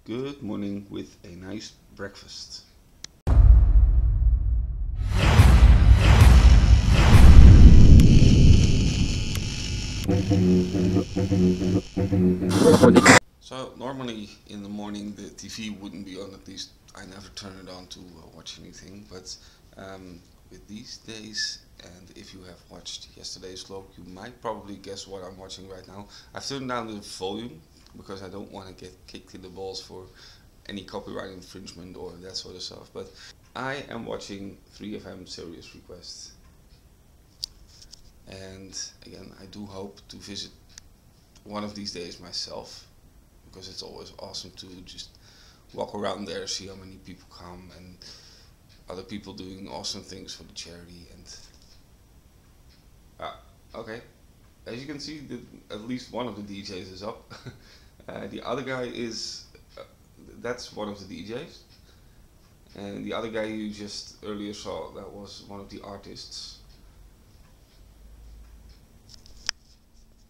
good morning with a nice breakfast. So normally in the morning the TV wouldn't be on, at least I never turn it on to watch anything, but with these days, and if you have watched yesterday's vlog, you might probably guess what I'm watching right now. I've turned down the volume because I don't want to get kicked in the balls for any copyright infringement or that sort of stuff, but I am watching 3FM Serious Request. And again, I do hope to visit one of these days myself, because it's always awesome to just walk around there, see how many people come and other people doing awesome things for the charity. And okay, as you can see, at least one of the DJs is up. The other guy is that's one of the DJs, and the other guy you just earlier saw, that was one of the artists.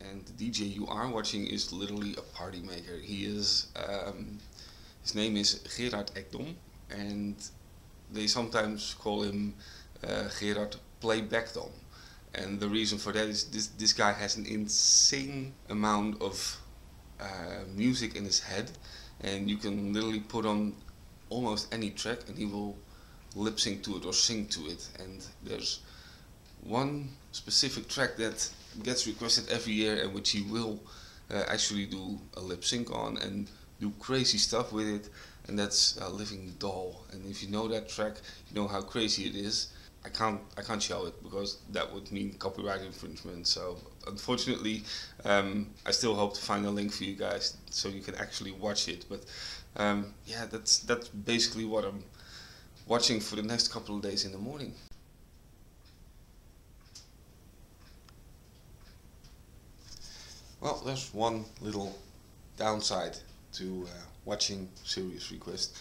And the DJ you are watching is literally a party maker. He is, his name is FrajerGregTV, and they sometimes call him Gerard Playbackdom. And the reason for that is this guy has an insane amount of music in his head, and you can literally put on almost any track and he will lip sync to it or sing to it. And there's one specific track that gets requested every year and which he will actually do a lip sync on and do crazy stuff with it, and that's Living Doll. And if you know that track, you know how crazy it is. I can't show it because that would mean copyright infringement, so unfortunately I still hope to find a link for you guys so you can actually watch it. But yeah, that's basically what I'm watching for the next couple of days in the morning. Well, there's one little downside to watching Serious Request.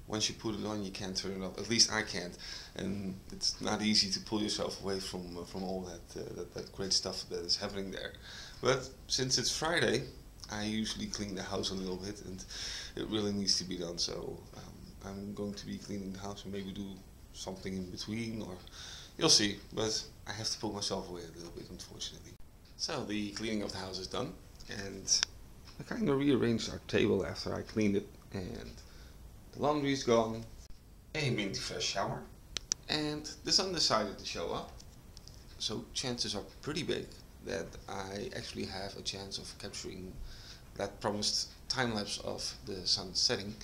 Once you put it on, you can't turn it off. At least I can't, and it's not easy to pull yourself away from all that great stuff that is happening there. But since it's Friday, I usually clean the house a little bit, and it really needs to be done. So I'm going to be cleaning the house and maybe do something in between, or you'll see. But I have to pull myself away a little bit, unfortunately. So the cleaning of the house is done, and I kind of rearranged our table after I cleaned it, and the laundry is gone, a minty fresh shower, and the sun decided to show up. So chances are pretty big that I actually have a chance of capturing that promised time lapse of the sun setting.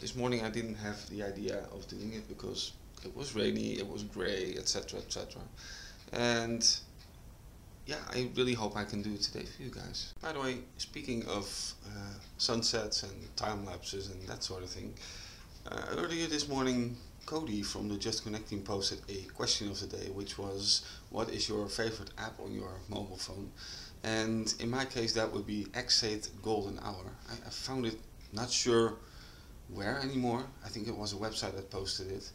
This morning I didn't have the idea of doing it because it was rainy, it was grey, etc, etc. And yeah, I really hope I can do it today for you guys. By the way, speaking of sunsets and time lapses and that sort of thing, earlier this morning Codee from the Just Connecting posted a question of the day, which was, what is your favorite app on your mobile phone? And in my case that would be X8 Golden Hour. I found it not sure where anymore. I think it was a website that posted it.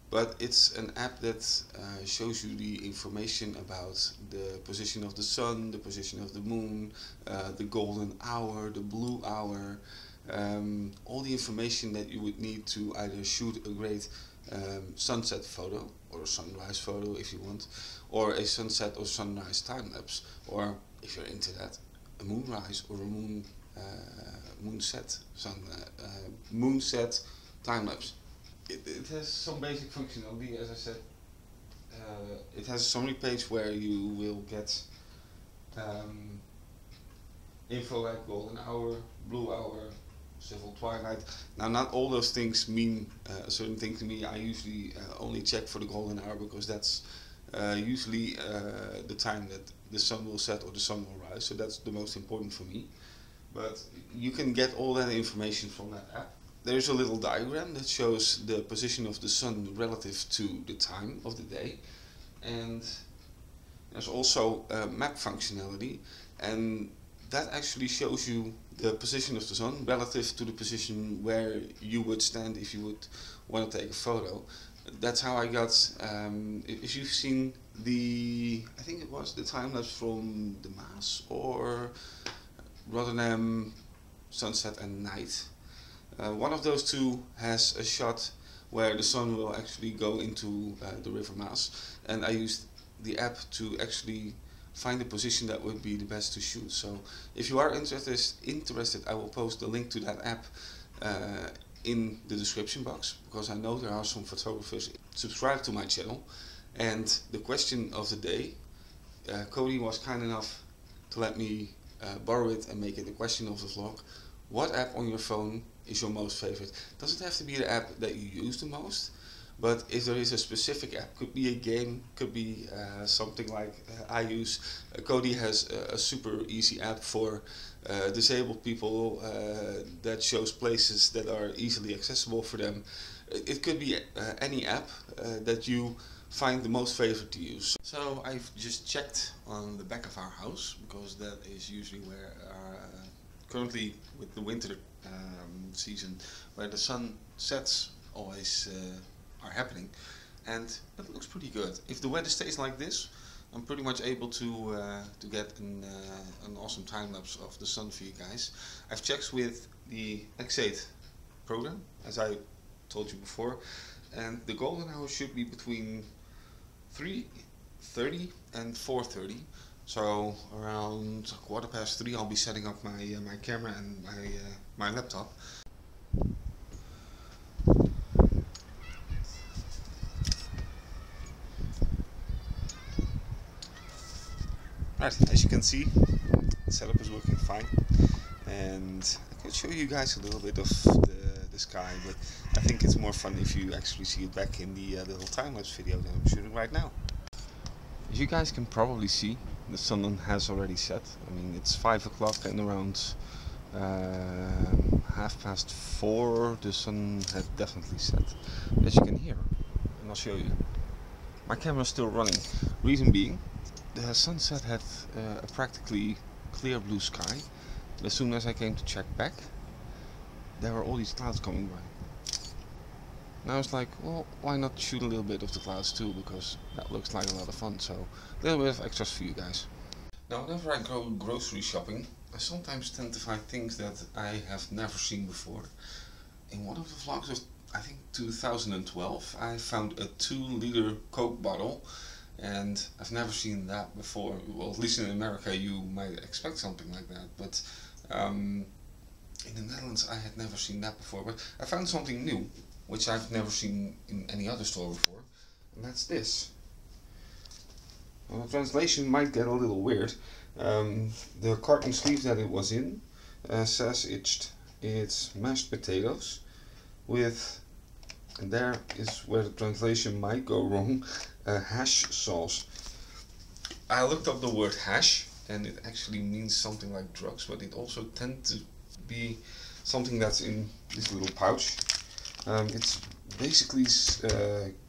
But it's an app that shows you the information about the position of the sun, the position of the moon, the golden hour, the blue hour, all the information that you would need to either shoot a great sunset photo, or a sunrise photo if you want, or a sunset or sunrise time lapse, or if you're into that, a moonrise or a moonset time lapse. It has some basic functionality, as I said. It has a summary page where you will get info like golden hour, blue hour, civil twilight. Now, not all those things mean a certain thing to me. I usually only check for the golden hour because that's usually the time that the sun will set or the sun will rise, so that's the most important for me. But you can get all that information from that app. There's a little diagram that shows the position of the sun relative to the time of the day, and there's also map functionality, and that actually shows you the position of the sun relative to the position where you would stand if you would want to take a photo. That's how I got, if you've seen I think it was the time lapse from the Maas or Rotterdam sunset and night. One of those two has a shot where the sun will actually go into the River Maas, and I used the app to actually find the position that would be the best to shoot. So if you are interested, I will post the link to that app in the description box, because I know there are some photographers subscribed to my channel. And the question of the day, Codee was kind enough to let me borrow it and make it the question of the vlog. What app on your phone is your most favorite? Doesn't have to be the app that you use the most, but if there is a specific app, could be a game, could be something like I use. Codee has a super easy app for disabled people that shows places that are easily accessible for them. It could be any app that you find the most favorite to use. So I've just checked on the back of our house, because that is usually where currently with the winter season, where the sunsets always are happening, and it looks pretty good. If the weather stays like this, I'm pretty much able to get an awesome time lapse of the sun for you guys. I've checked with the X8 program, as I told you before, and the golden hour should be between 3:30 and 4:30. So around 3:15 I'll be setting up my my camera and my laptop. Right, as you can see, the setup is working fine, and I could show you guys a little bit of the sky, but I think it's more fun if you actually see it back in the little time-lapse video that I'm shooting right now. As you guys can probably see, the sun has already set. I mean, it's 5 o'clock, and around 4:30 the sun had definitely set, as you can hear, and I'll show you. My camera is still running. Reason being, the sunset had a practically clear blue sky, but as soon as I came to check back, there were all these clouds coming by. And I was like, well, why not shoot a little bit of the clouds too, because that looks like a lot of fun. So a little bit of extras for you guys. Now, whenever I go grocery shopping, I sometimes tend to find things that I have never seen before. In one of the vlogs of, I think 2012, I found a 2-liter Coke bottle, and I've never seen that before. Well, at least in America you might expect something like that, but in the Netherlands I had never seen that before. But I found something new, which I've never seen in any other store before, and that's this. Well, the translation might get a little weird. The carton sleeve that it was in says it's mashed potatoes with, and there is where the translation might go wrong, hash sauce. I looked up the word hash, and it actually means something like drugs, but it also tends to be something that's in this little pouch. It's basically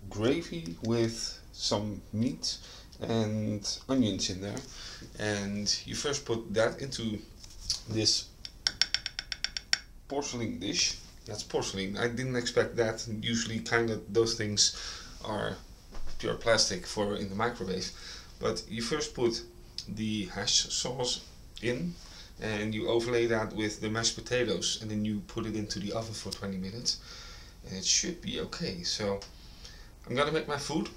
gravy with some meat and onions in there, and you first put that into this porcelain dish. That's porcelain. I didn't expect that. Usually those things are pure plastic for in the microwave, but you first put the hash sauce in, and you overlay that with the mashed potatoes, and then you put it into the oven for 20 minutes, and it should be okay. So I'm gonna make my food,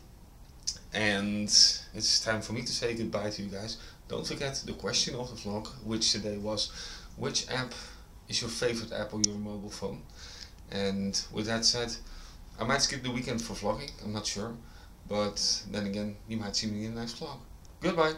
and it's time for me to say goodbye to you guys. Don't forget the question of the vlog, which today was, which app is your favorite app on your mobile phone? And with that said, I might skip the weekend for vlogging, I'm not sure, but then again, you might see me in the next vlog. Goodbye!